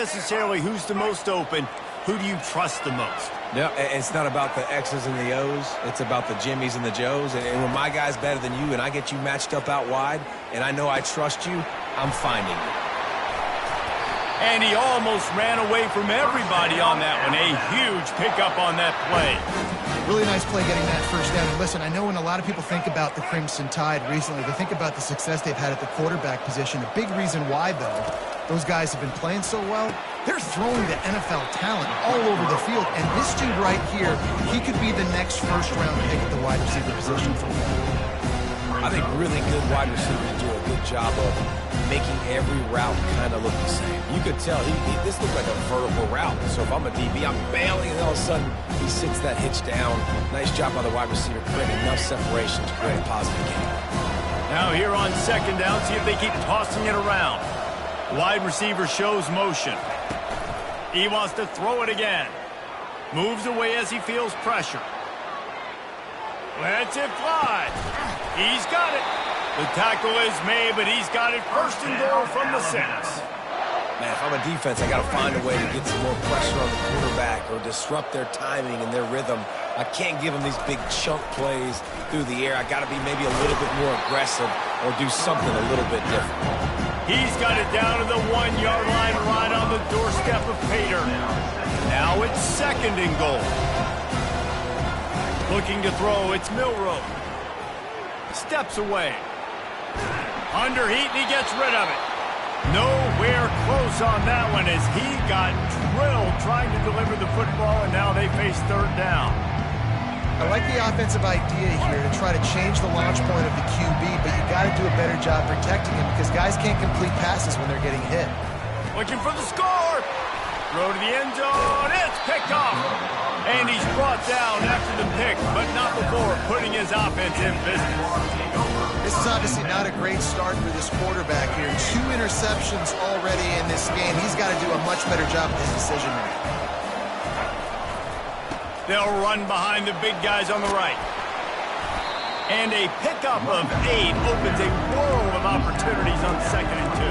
necessarily who's the most open. Who do you trust the most? No, it's not about the X's and the O's. It's about the Jimmys and the Joes. And when my guy's better than you and I get you matched up out wide and I know I trust you, I'm finding you. And he almost ran away from everybody on that one. A huge pickup on that play. Really nice play getting that first down. And listen, I know when a lot of people think about the Crimson Tide recently, they think about the success they've had at the quarterback position. A big reason why, though, those guys have been playing so well, they're throwing the NFL talent all over the field. And this dude right here, he could be the next first-round pick at the wide receiver position for them. I think really good wide receivers do a good job of making every route kind of look the same. You could tell this looked like a vertical route. So if I'm a DB, I'm bailing, and all of a sudden he sits that hitch down. Nice job by the wide receiver, creating enough separation to create a positive game. Now here on second down, see if they keep tossing it around. Wide receiver shows motion. He wants to throw it again. Moves away as he feels pressure. Lets it fly. He's got it. The tackle is made, but he's got it first and goal from the 6. Man, if I'm a defense, I got to find a way to get some more pressure on the quarterback or disrupt their timing and their rhythm. I can't give them these big chunk plays through the air. I got to be maybe a little bit more aggressive or do something a little bit different. He's got it down to the 1-yard line right on the doorstep of Pater. Now it's second and goal. Looking to throw, it's Milroe. Steps away. Under heat, and he gets rid of it. Nowhere close on that one as he got drilled trying to deliver the football, and now they face third down. I like the offensive idea here to try to change the launch point of the QB, but you got to do a better job protecting him because guys can't complete passes when they're getting hit. Looking for the score. Throw to the end zone. It's picked off. And he's brought down after the pick, but not before putting his offense in business. This is obviously not a great start for this quarterback here. 2 interceptions already in this game. He's got to do a much better job of his decision-making. They'll run behind the big guys on the right. And a pickup of 8 opens a world of opportunities on second and 2.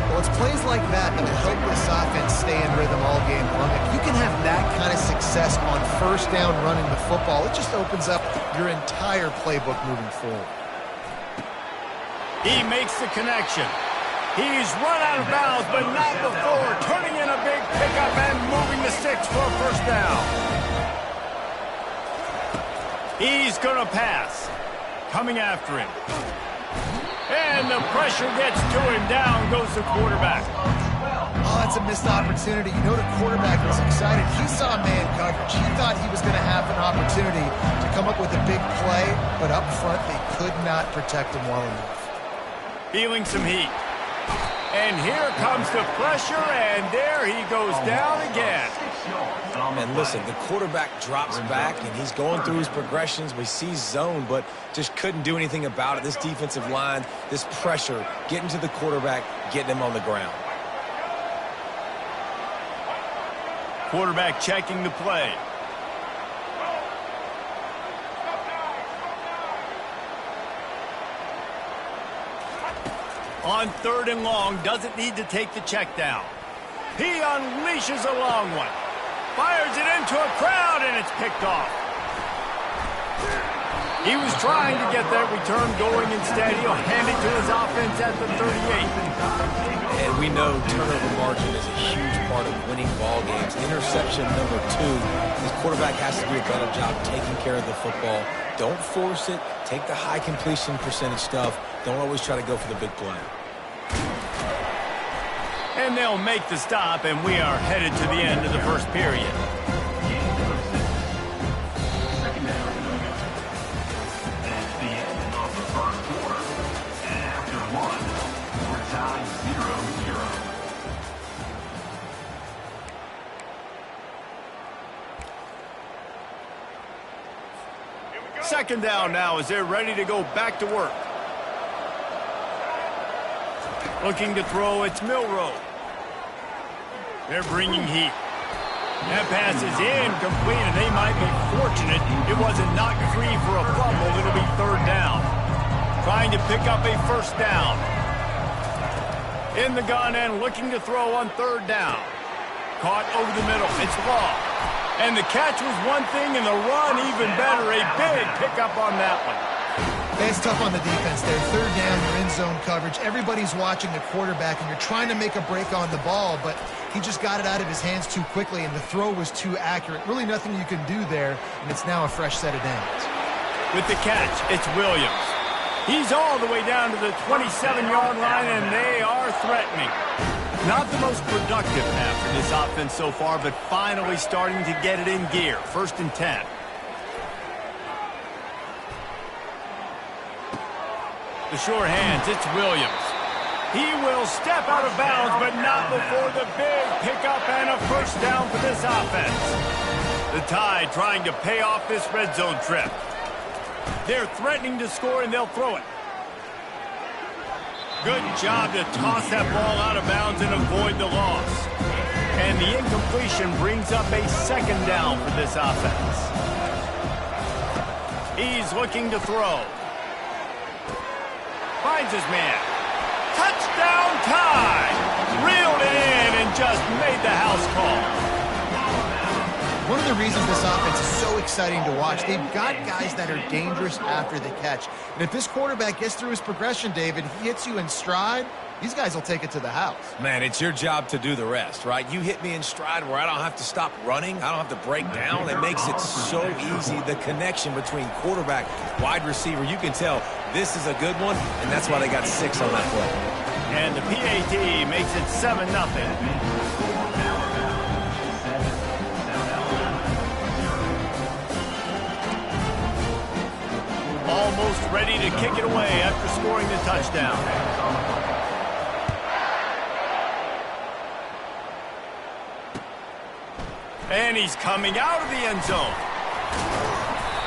Well, it's plays like that that will help this offense stay in rhythm all game long. If you can have that kind of success on first down running the football, it just opens up your entire playbook moving forward. He makes the connection. He's run out of bounds, but not before. Turning in a big pickup and moving the sticks for a first down. He's going to pass. Coming after him. And the pressure gets to him. Down goes the quarterback. Oh, that's a missed opportunity. You know the quarterback was excited. He saw man coverage. He thought he was going to have an opportunity to come up with a big play, but up front they could not protect him well enough. Feeling some heat. And here comes the pressure, and there he goes down again. And listen, the quarterback drops back, and he's going through his progressions. We see zone, but just couldn't do anything about it. This defensive line, this pressure, getting to the quarterback, getting him on the ground. Quarterback checking the play. On third and long, doesn't need to take the check down. He unleashes a long one. Fires it into a crowd, and it's picked off. He was trying to get that return going. Instead, he'll hand it to his offense at the 38. And we know turnover margin is a huge part of winning ball games. Interception number 2. This quarterback has to do a better job taking care of the football. Don't force it. Take the high completion percentage stuff. Don't always try to go for the big play. And they'll make the stop, and we are headed to the end of the first period. Second down now as they're ready to go back to work. Looking to throw, it's Milroe. They're bringing heat. That pass is incomplete, and they might be fortunate it wasn't knocked free for a fumble. It'll be third down. Trying to pick up a first down. In the gun and looking to throw on third down. Caught over the middle. It's long. And the catch was one thing, and the run even better. A big pickup on that one. It's tough on the defense there. Third down, you're in zone coverage. Everybody's watching the quarterback, and you're trying to make a break on the ball, but he just got it out of his hands too quickly, and the throw was too accurate. Really nothing you can do there, and it's now a fresh set of downs. With the catch, it's Williams. He's all the way down to the 27-yard line, and they are threatening. Not the most productive half for this offense so far, but finally starting to get it in gear. 1st and 10. The short hands, it's Williams. He will step out of bounds, but not before the big pickup and a first down for this offense. The Tide trying to pay off this red zone trip. They're threatening to score, and they'll throw it. Good job to toss that ball out of bounds and avoid the loss. And the incompletion brings up a 2nd down for this offense. He's looking to throw. Finds his man. Touchdown Tide! Reeled it in and just made the house call. One of the reasons this offense is so exciting to watch, they've got guys that are dangerous after the catch. And if this quarterback gets through his progression, David, he hits you in stride, these guys will take it to the house. Man, it's your job to do the rest, right? You hit me in stride where I don't have to stop running. I don't have to break down. It makes it so easy. The connection between quarterback, wide receiver, you can tell this is a good one, and that's why they got 6 on that play. And the PAT makes it 7-0. Almost ready to kick it away after scoring the touchdown. And he's coming out of the end zone.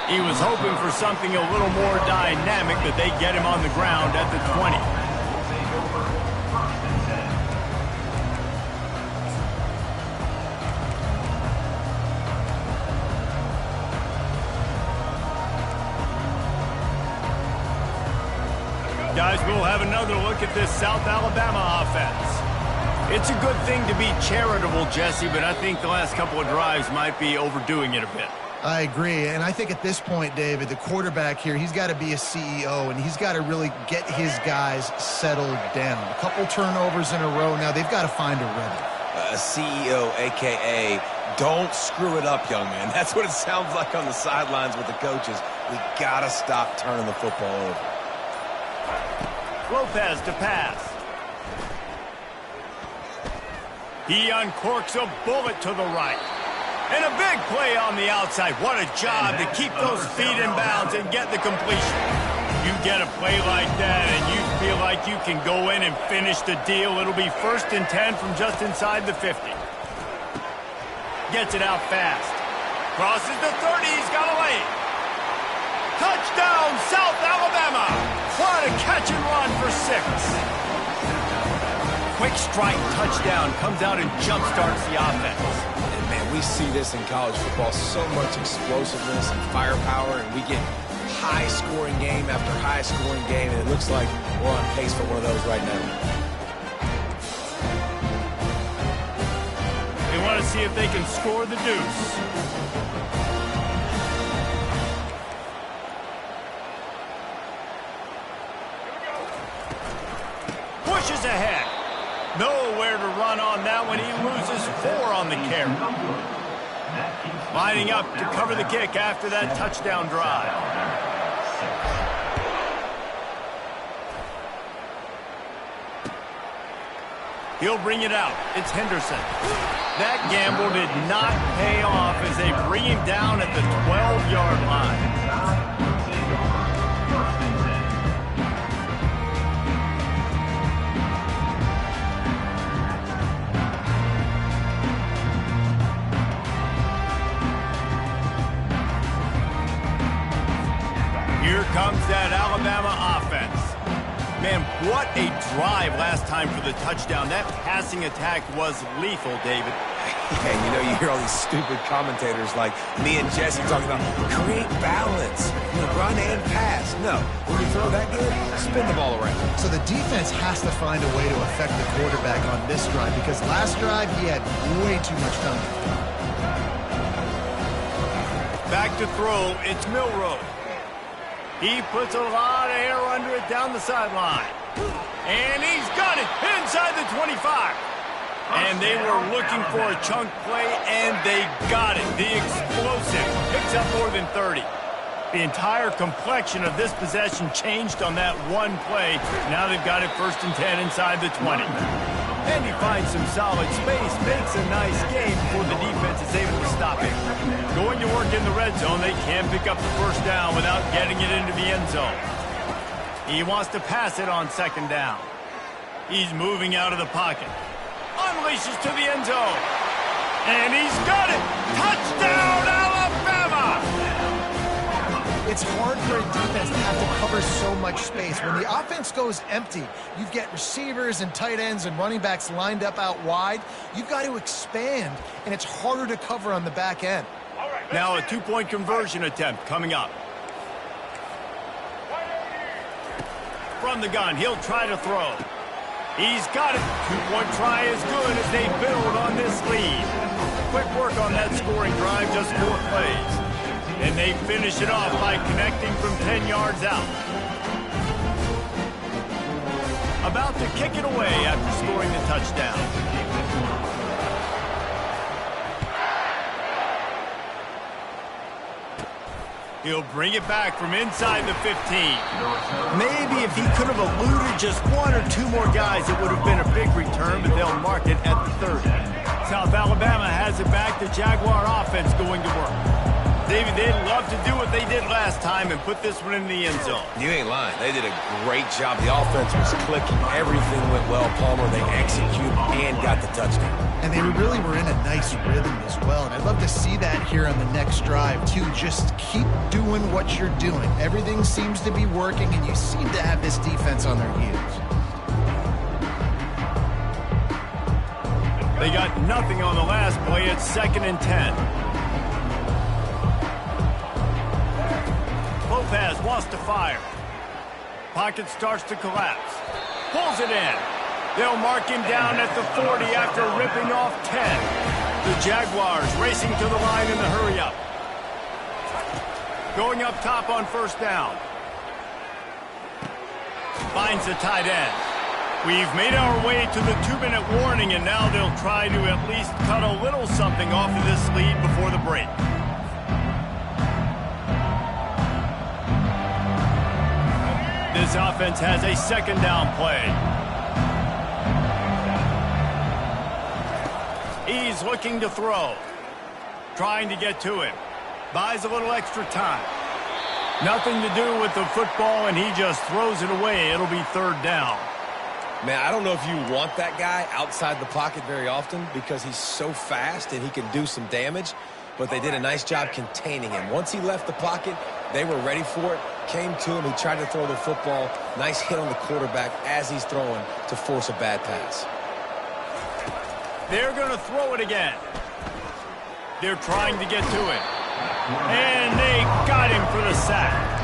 He was hoping for something a little more dynamic, but they get him on the ground at the 20. Guys, we'll have another look at this South Alabama offense. It's a good thing to be charitable, Jesse, but I think the last couple of drives might be overdoing it a bit. I agree, and I think at this point, David, the quarterback here, he's got to be a CEO, and he's got to really get his guys settled down. A couple turnovers in a row. Now they've got to find a rhythm. A CEO, a.k.a. don't screw it up, young man. That's what it sounds like on the sidelines with the coaches. We got to stop turning the football over. Lopez to pass. He uncorks a bullet to the right. And a big play on the outside. What a job to keep those feet in bounds and get the completion. You get a play like that and you feel like you can go in and finish the deal. It'll be 1st and 10 from just inside the 50. Gets it out fast. Crosses the 30. He's got a lane. Touchdown, South Alabama. What a catch and run for 6. Quick strike touchdown comes out and jump-starts the offense. And, man, we see this in college football, so much explosiveness and firepower, and we get high-scoring game after high-scoring game, and it looks like we're on pace for one of those right now. They want to see if they can score the deuce. Pushes ahead. Nowhere to run on that one. He loses 4 on the carry. Lining up to cover the kick after that touchdown drive. He'll bring it out. It's Henderson. That gamble did not pay off as they bring him down at the 12-yard line. Here comes that Alabama offense. Man, What a drive last time for the touchdown. That passing attack was lethal, David. Yeah, you know, you hear all these stupid commentators like me and Jesse talking about create balance, run and pass. No, when you throw that good, spin the ball around. So the defense has to find a way to affect the quarterback on this drive because last drive he had way too much time. Back to throw, it's Milroe. He puts a lot of air under it down the sideline. And he's got it inside the 25. And they were looking for a chunk play, and they got it. The explosive picks up more than 30. The entire complexion of this possession changed on that one play. Now they've got it 1st and 10 inside the 20. And he finds some solid space, makes a nice game before the defense is able to stop him. Going to work in the red zone, they can't pick up the 1st down without getting it into the end zone. He wants to pass it on 2nd down. He's moving out of the pocket. Unleashes to the end zone. And he's got it! Touchdown, Alabama! It's hard for a defense to have to cover so much space. When the offense goes empty, you get receivers and tight ends and running backs lined up out wide. You've got to expand, and it's harder to cover on the back end. Now a 2-point conversion attempt coming up. From the gun, he'll try to throw. He's got it. 2-point try is good as they build on this lead. Quick work on that scoring drive, just 4 plays. And they finish it off by connecting from 10 yards out. About to kick it away after scoring the touchdown. He'll bring it back from inside the 15. Maybe if he could have eluded just 1 or 2 more guys, it would have been a big return, but they'll mark it at the 30. South Alabama has it back. The Jaguar offense going to work. David, they'd love to do what they did last time and put this one in the end zone. You ain't lying. They did a great job. The offense was clicking. Everything went well, Palmer. They executed and got the touchdown. And they really were in a nice rhythm as well. And I'd love to see that here on the next drive, too. Just keep doing what you're doing. Everything seems to be working, and you seem to have this defense on their heels. They got nothing on the last play. It's 2nd and 10. Lopez wants to fire. Pocket starts to collapse. Pulls it in. They'll mark him down at the 40 after ripping off 10. The Jaguars racing to the line in the hurry-up. Going up top on 1st down. Finds the tight end. We've made our way to the 2-minute warning, and now they'll try to at least cut a little something off of this lead before the break. This offense has a 2nd down play. He's looking to throw. Trying to get to him. Buys a little extra time. Nothing to do with the football, and he just throws it away. It'll be 3rd down. Man, I don't know if you want that guy outside the pocket very often because he's so fast and he can do some damage, but they did a nice job containing him. Once he left the pocket, they were ready for it, came to him, he tried to throw the football. Nice hit on the quarterback as he's throwing to force a bad pass. They're going to throw it again. They're trying to get to it. And they got him for the sack.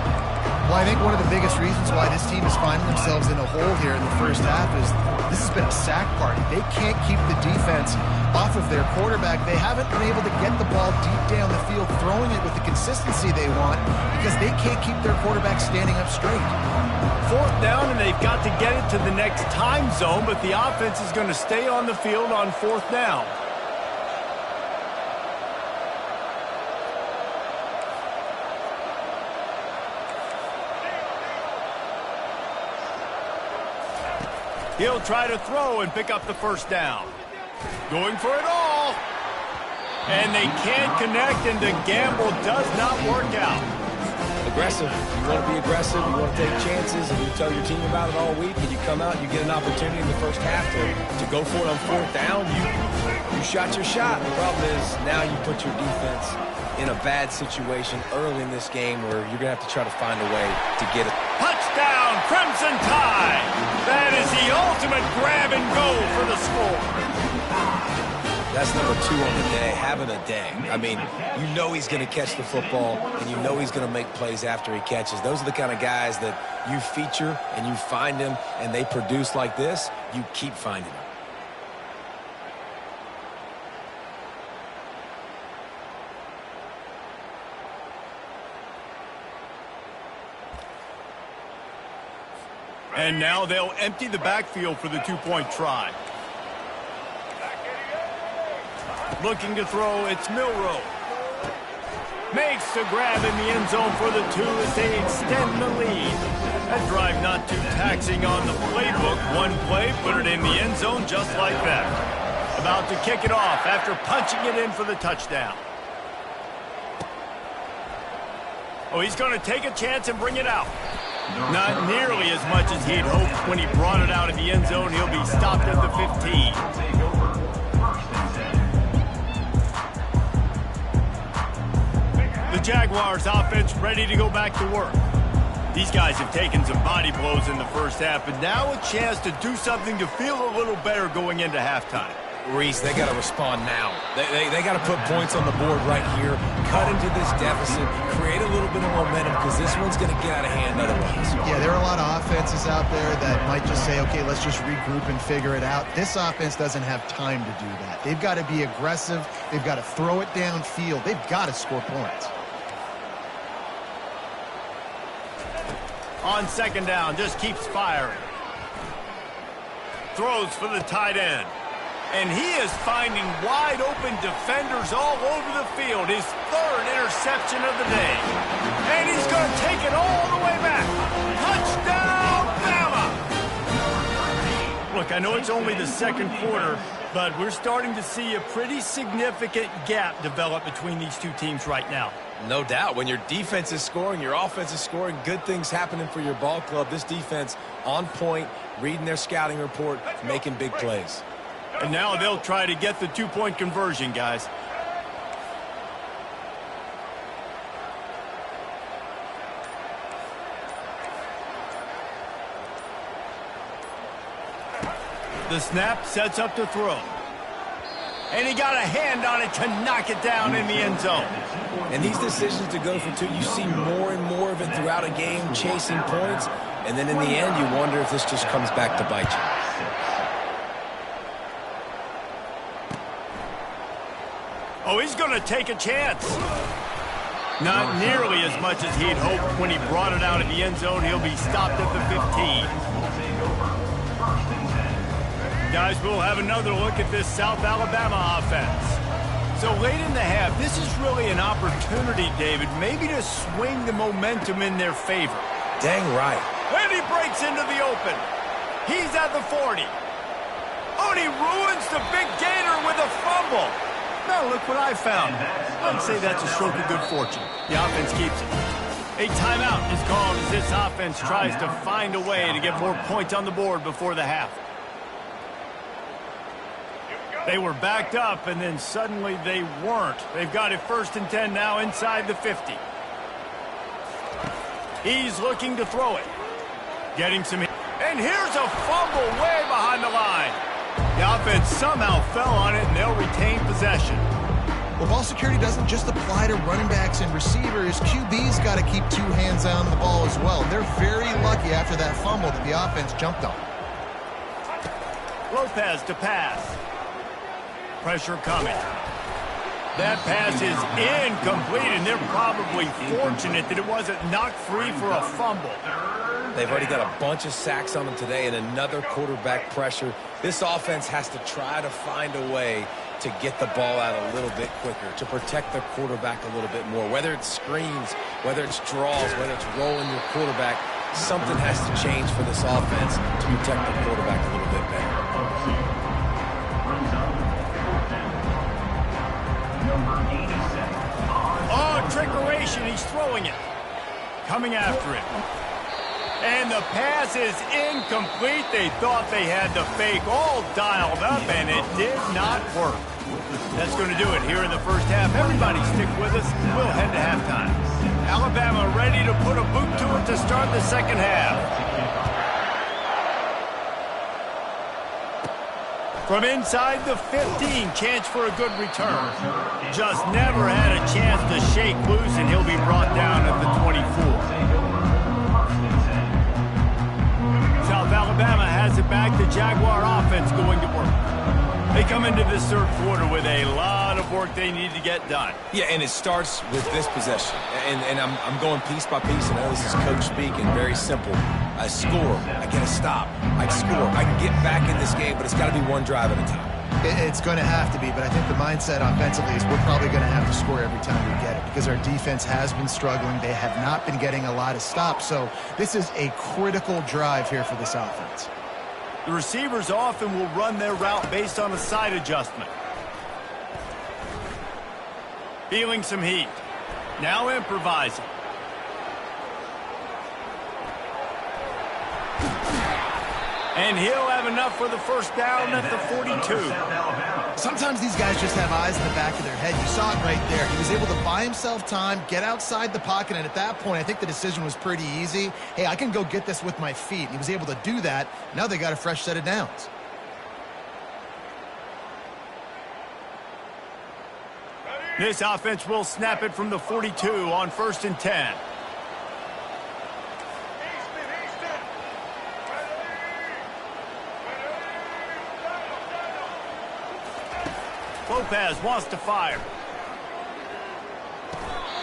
Well, I think one of the biggest reasons why this team is finding themselves in a hole here in the 1st half is this has been a sack party. They can't keep the defense off of their quarterback. They haven't been able to get the ball deep down the field, throwing it with the consistency they want because they can't keep their quarterback standing up straight. 4th down, and they've got to get it to the next time zone, but the offense is going to stay on the field on 4th down. He'll try to throw and pick up the 1st down. Going for it all. And they can't connect, and the gamble does not work out. Aggressive. You want to be aggressive. You want to take chances, and you tell your team about it all week, and you come out and you get an opportunity in the 1st half to go for it on 4th down. You shot your shot. The problem is now you put your defense in a bad situation early in this game where you're going to have to try to find a way to get it. Touchdown, Crimson Tide! The ultimate grab and go for the score. That's number 2 on the day, having a day. I mean, you know he's going to catch the football, and you know he's going to make plays after he catches. Those are the kind of guys that you feature and you find them, and they produce like this, you keep finding them. And now they'll empty the backfield for the 2-point try. Looking to throw, it's Milroe. Makes the grab in the end zone for the 2 as they extend the lead. That drive not too taxing on the playbook. One play, put it in the end zone just like that. About to kick it off after punching it in for the touchdown. Oh, he's going to take a chance and bring it out. Not nearly as much as he'd hoped when he brought it out of the end zone. He'll be stopped at the 15. The Jaguars offense ready to go back to work. These guys have taken some body blows in the first half, but now a chance to do something to feel a little better going into halftime. Reese, they got to respond now. They got to put points on the board right here, cut into this deficit, create a little bit of momentum because this one's going to get out of hand otherwise. Yeah, there are a lot of offenses out there that might just say, okay, let's just regroup and figure it out. This offense doesn't have time to do that. They've got to be aggressive. They've got to throw it downfield. They've got to score points. On second down, just keeps firing. Throws for the tight end. And he is finding wide-open defenders all over the field. His 3rd interception of the day. And he's going to take it all the way back. Touchdown, Bama! Look, I know it's only the second quarter, but we're starting to see a pretty significant gap develop between these two teams right now. No doubt. When your defense is scoring, your offense is scoring, good things happening for your ball club. This defense on point, reading their scouting report, making big plays. And now they'll try to get the 2-point conversion, guys. The snap sets up to throw. And he got a hand on it to knock it down in the end zone. And these decisions to go for 2, you see more and more of it throughout a game, chasing points. And then in the end, you wonder if this just comes back to bite you. Oh, he's going to take a chance. Not nearly as much as he'd hoped when he brought it out of the end zone. He'll be stopped at the 15. Guys, we'll have another look at this South Alabama offense. So late in the half, this is really an opportunity, David, maybe to swing the momentum in their favor. Dang right. And he breaks into the open. He's at the 40. Oh, and he ruins the big gainer with a fumble. Now look what I found. I'd say that's a stroke of good fortune. The offense keeps it. A timeout is called as this offense tries to find a way to get more points on the board before the half. They were backed up, and then suddenly they weren't. They've got it 1st and 10 now inside the 50. He's looking to throw it. Getting some... And here's a fumble way behind the line. The offense somehow fell on it, and they'll retain possession. Well, ball security doesn't just apply to running backs and receivers. QB's got to keep 2 hands on the ball as well. They're very lucky after that fumble that the offense jumped on. Lopez to pass. Pressure coming. That pass is incomplete, and they're probably fortunate that it wasn't knocked free for a fumble. They've already got a bunch of sacks on them today and another quarterback pressure. This offense has to try to find a way to get the ball out a little bit quicker, to protect the quarterback a little bit more. Whether it's screens, whether it's draws, whether it's rolling your quarterback, something has to change for this offense to protect the quarterback a little bit better. Oh, trickeration. He's throwing it. Coming after it. And the pass is incomplete. They thought they had the fake all dialed up, and it did not work. That's going to do it here in the first half. Everybody stick with us. We'll head to halftime. Alabama ready to put a boot to it to start the second half. From inside the 15, chance for a good return. Just never had a chance to shake loose, and he'll be brought down at the 24. South Alabama has it back. The Jaguar offense going to work. They come into this third quarter with a lot of work they need to get done. Yeah, and it starts with this possession. And I'm going piece by piece. And I know this is coach speaking, very simple. I score. I get a stop. I score. I can get back in this game, but it's got to be one drive at a time. It's going to have to be, but I think the mindset offensively is we're probably going to have to score every time we get it because our defense has been struggling. They have not been getting a lot of stops. So this is a critical drive here for this offense. The receivers often will run their route based on a side adjustment. Feeling some heat. Now improvising. And he'll have enough for the first down at the 42. Sometimes these guys just have eyes in the back of their head. You saw it right there. He was able to buy himself time, get outside the pocket, and at that point, I think the decision was pretty easy. Hey, I can go get this with my feet. He was able to do that. Now they got a fresh set of downs. This offense will snap it from the 42 on 1st and 10. Lopez wants to fire.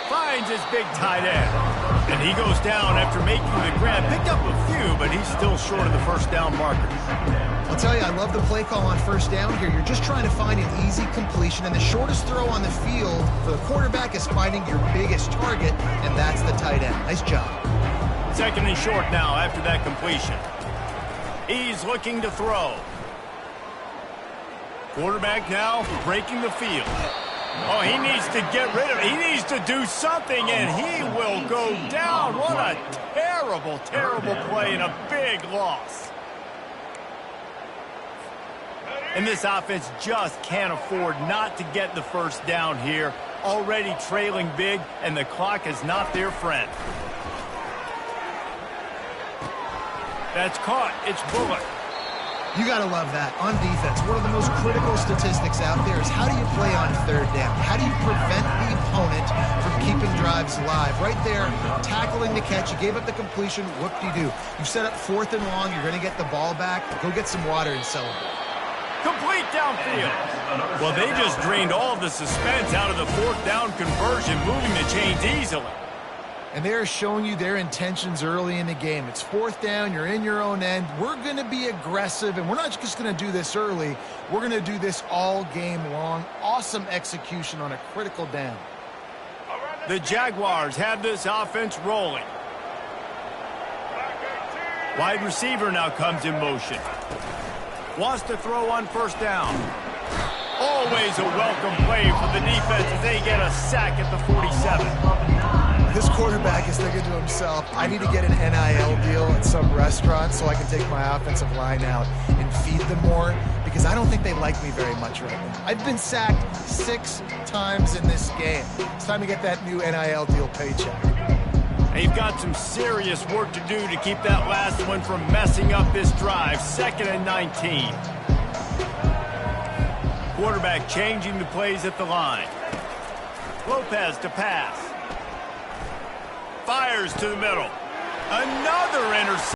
Finds his big tight end. And he goes down after making the grab. Picked up a few, but he's still short of the first down marker. I'll tell you, I love the play call on first down here. You're just trying to find an easy completion, and the shortest throw on the field for the quarterback is finding your biggest target, and that's the tight end. Nice job. 2nd and short now after that completion. He's looking to throw. Quarterback now breaking the field. Oh, he needs to get rid of it. He needs to do something, and he will go down. What a terrible, terrible play and a big loss. And this offense just can't afford not to get the first down here. Already trailing big, and the clock is not their friend. That's caught. It's Bullock. You got to love that. On defense, one of the most critical statistics out there is how do you play on third down? How do you prevent the opponent from keeping drives alive? Right there, tackling the catch. You gave up the completion. Whoop-de-doo. You set up 4th and long. You're going to get the ball back. Go get some water and celebrate. Complete downfield. Well, they just drained all the suspense out of the 4th down conversion, moving the chains easily. And they're showing you their intentions early in the game. It's 4th down. You're in your own end. We're going to be aggressive, and we're not just going to do this early. We're going to do this all game long. Awesome execution on a critical down. The Jaguars have this offense rolling. Wide receiver now comes in motion. Wants to throw on first down. Always a welcome play for the defense as they get a sack at the 47. This quarterback is thinking to himself, I need to get an NIL deal at some restaurant so I can take my offensive line out and feed them more because I don't think they like me very much right now. I've been sacked 6 times in this game. It's time to get that new NIL deal paycheck. They've got some serious work to do to keep that last one from messing up this drive. 2nd and 19. Quarterback changing the plays at the line. Lopez to pass. Fires to the middle. Another interception.